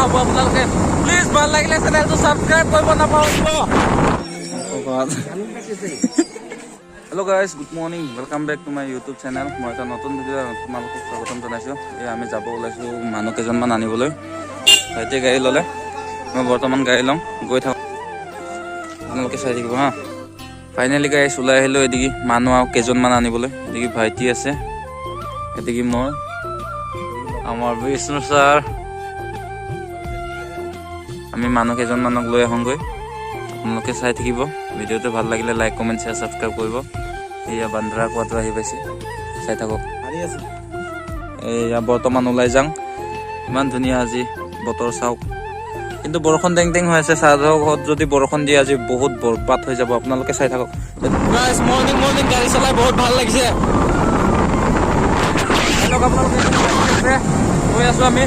হ'ব আপোনালোকে প্লিজ ভাল লাগিলে চেনেলটো সাবস্ক্ৰাইব কৰিব নাপাহৰিব hello' guys good morning welcome back to my YouTube channel মই এটা নতুন ভিডিঅ' তোমালোকক স্বাগতম জনাইছোঁ এই আমি যাব ওলাইছোঁ মানুহ কেইজনমান আনিবলৈ ভাইটিয়ে গাড়ী ল'লে মই বৰ্তমান গাড়ী ল'ম গৈ থাকোঁ আপোনালোকে চাই থাকিব হা ফাইনেলি গাইজ ওলাই আহিলোঁ এদিকে মানুহ আৰু কেইজনমান আনিবলৈ এদিকে ভাইটি আছে এদিকে মই আমাৰ বিষ্ণু ছাৰ আমি মানুহ কেইজনমানক লৈ আহোঁগৈ আপোনালোকে চাই থাকিব ভিডিঅ'টো ভাল লাগিলে লাইক কমেণ্ট শ্বেয়াৰ ছাবস্ক্ৰাইব কৰিব এয়া বান্দ্ৰা কোৱাটো আহি পাইছে চাই থাকক এয়া বৰ্তমান ওলাই যাওঁ ইমান ধুনীয়া আজি বতৰ চাওক কিন্তু বৰষুণ টেং টেং হৈ আছে চাহত যদি বৰষুণ দিয়ে আজি বহুত বৰবাদ হৈ যাব আপোনালোকে চাই থাকক মৰ্ণিং মৰ্ণিং গাড়ী চলাই বহুত ভাল লাগিছে আপোনালোকে গৈ আছোঁ আমি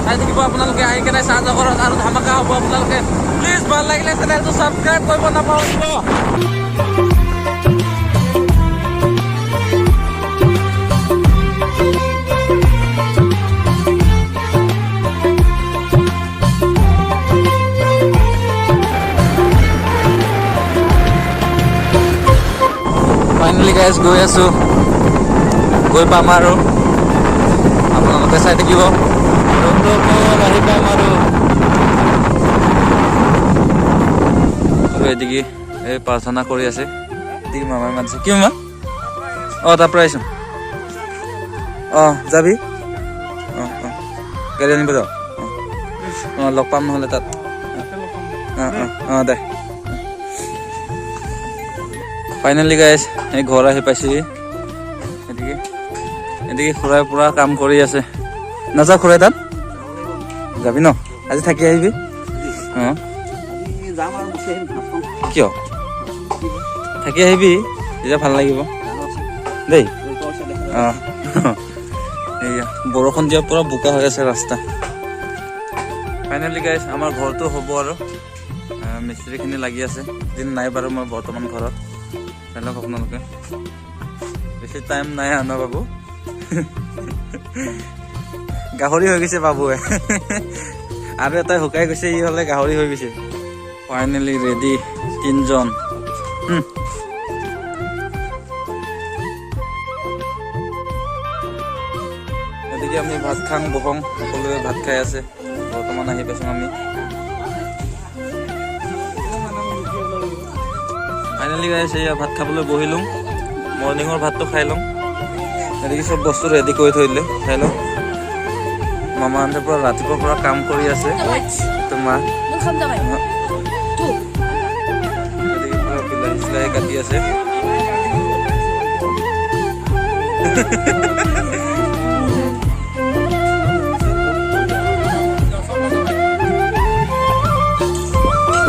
চাই থাকিব আপোনালোকে আহি কেনে চাহজগৰত আৰু ধামাকা হ'ব আপোনালোকে প্লিজ ভাল লাগিলে চেনেলটো সাবস্ক্ৰাইব কৰিব নাপাহৰিব ফাইনেলি গাইজ গৈ আছোঁ গৈ পাম আৰু আপোনালোকে চাই থাকিব আহি পাম আৰু এদিকে এই প্ৰাৰ্থনা কৰি আছে এদিকে মামাই মাতিছে কি মামা অঁ তাৰ পৰা আহিছোঁ অঁ যাবি অঁ অঁ গাড়ী আনিব যাওঁ অঁ লগ পাম নহ'লে তাত অঁ অঁ অঁ দে ফাইনেলি গাইজ এই ঘৰ আহি পাইছেহি এদিকে এদিকে খুৰাই পুৰা কাম কৰি আছে নাযাওঁ খুৰাই তাত যাবি ন আজি থাকি আহিবি অঁ কিয় থাকি আহিবি তেতিয়া ভাল লাগিব দেই অঁ এয়া বৰষুণ দিয়া পুৰা বোকা হৈ আছে ৰাস্তা ফাইনেলি গাইজ আমাৰ ঘৰটো হ'ব আৰু মিস্ত্ৰীখিনি লাগি আছে দিন নাই বাৰু মই বৰ্তমান ঘৰত চাই লওক আপোনালোকে বেছি টাইম নাই আনা বাবু গাহৰি হৈ গৈছে বাবুৱে আৰু এটাই শুকাই গৈছে ই হ'লে গাহৰি হৈ গৈছে ফাইনেলি ৰেডি তিনিজন গতিকে আমি ভাত খাং বহং সকলোৱে ভাত খাই আছে বৰ্তমান আহি পাইছোঁ আমি ফাইনেলি গাইছে এয়া ভাত খাবলৈ বহিলোঁ মৰ্ণিঙৰ ভাতটো খাই লওঁ গতিকে চব বস্তু ৰেডি কৰি থৈ দিলে খাই লওঁ মামাহঁতে পৰা ৰাতিপুৱাৰ পৰা কাম কৰি আছে তোমাৰ বিলাহী চিলাহী কাটি আছে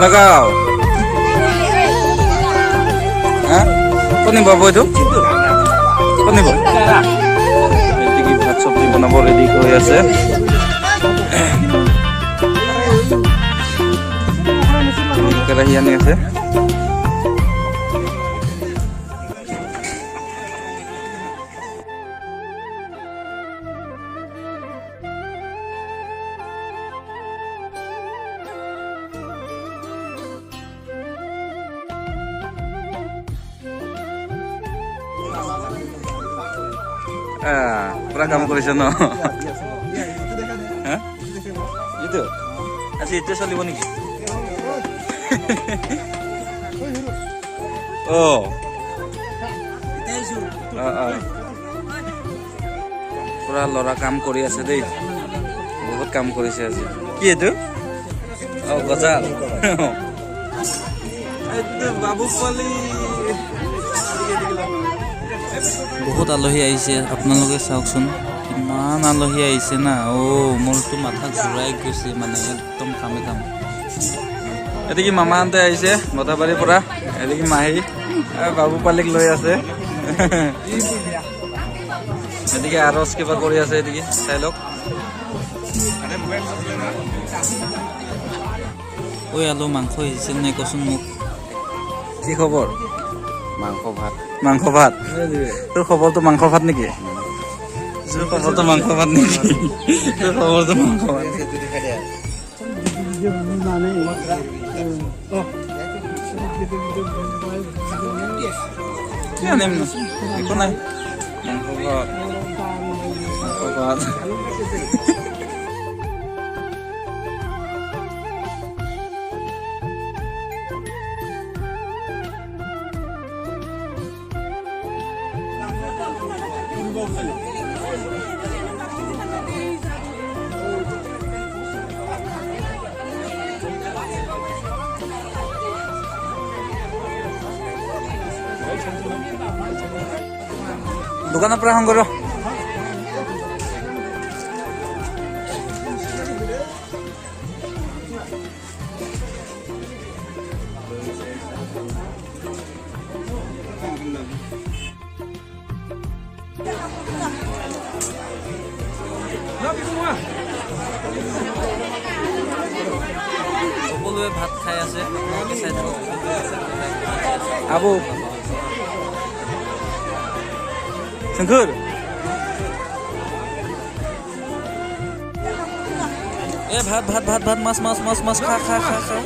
লগাও ক'ত নিব এইটো ক'ত নিব এদিকে ভাত চব্জি বনাব ৰেডি কৰি আছে কেৰাহী আনি আছে পুৰা কাম কৰিছে ন এইটো আজি এতিয়া চলিব নেকি পুৰা ল'ৰা কাম কৰি আছে দেই বহুত কাম কৰিছে আজি কি এইটো অঁ গজাল বাবু পোৱালি বহুত আলহী আহিছে আপোনালোকে চাওকচোন কিমান আলহী আহিছে না মোৰতো মাথা ঘূৰাই গৈছে মানে একদম কামে কাম এদিকে মামাহঁতে আহিছে মতাবাৰীৰ পৰা এদিকে মাহী বাবু পালিক লৈ আছে এদিকে আৰজ কিবা কৰি আছে এদিকে চাই লওক ঐ আলু মাংস আহিছে নে কচোন মোক কি খবৰ মাংস ভাত মাংস ভাত তোৰ খবৰটো মাংস ভাত নেকি তোৰ খবৰটো মাংস ভাত নেকি তোৰ খবৰটো মাংস ভাত কি আনিম নো একো নাই মাংস ভাত দোকানৰ পৰা সংগ্ৰ সকলোৱে ভাত খাই আছে আবু শংকৰ এ ভাত ভাত ভাত ভাত মাছ মাছ মাছ মাছ খা খা খা খা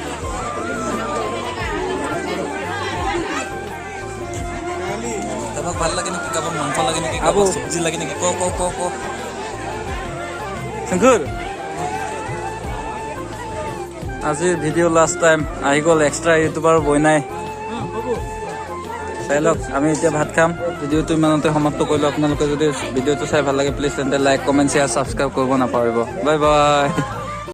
তোমাক ভাল লাগে নেকি কাবাক মাংস লাগে নেকি কাবাক চব্জি লাগে নেকি ক ক ক ক শংকৰ আজিৰ ভিডিঅ' লাষ্ট টাইম আহি গ'ল এক্সট্ৰা ইউটিউবাৰ বই নাই চাই লওক আমি এতিয়া ভাত খাম ভিডিঅ'টো ইমানতে সমাপ্ত কৰিলোঁ আপোনালোকে যদি ভিডিঅ'টো চাই ভাল লাগে প্লিজ তেন্তে লাইক কমেণ্ট শ্বেয়াৰ ছাবস্ক্ৰাইব কৰিব নাপাহৰিব বাই বাই